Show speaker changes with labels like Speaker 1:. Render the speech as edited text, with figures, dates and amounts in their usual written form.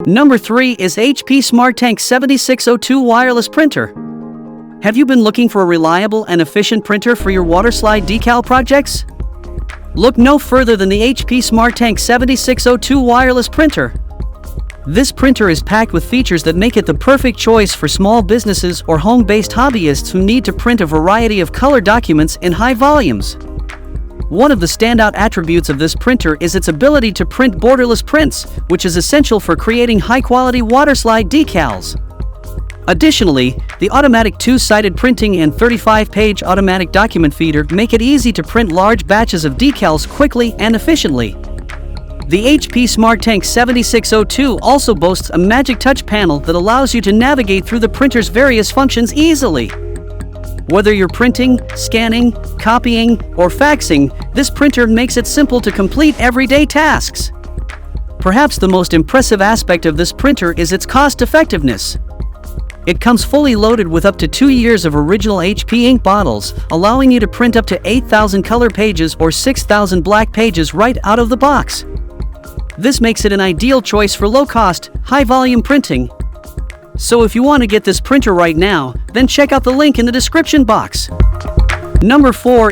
Speaker 1: Number 3 is HP SmartTank 7602 Wireless Printer. Have you been looking for a reliable and efficient printer for your waterslide decal projects? Look no further than the HP SmartTank 7602 Wireless Printer. This printer is packed with features that make it the perfect choice for small businesses or home-based hobbyists who need to print a variety of color documents in high volumes. One of the standout attributes of this printer is its ability to print borderless prints, which is essential for creating high-quality waterslide decals. Additionally, the automatic 2-sided printing and 35-page automatic document feeder make it easy to print large batches of decals quickly and efficiently. The HP SmartTank 7602 also boasts a magic touch panel that allows you to navigate through the printer's various functions easily. Whether you're printing, scanning, copying, or faxing, this printer makes it simple to complete everyday tasks. Perhaps the most impressive aspect of this printer is its cost-effectiveness. It comes fully loaded with up to 2 years of original HP ink bottles, allowing you to print up to 8,000 color pages or 6,000 black pages right out of the box. This makes it an ideal choice for low-cost, high-volume printing. So if you want to get this printer right now, then check out the link in the description box. Number 4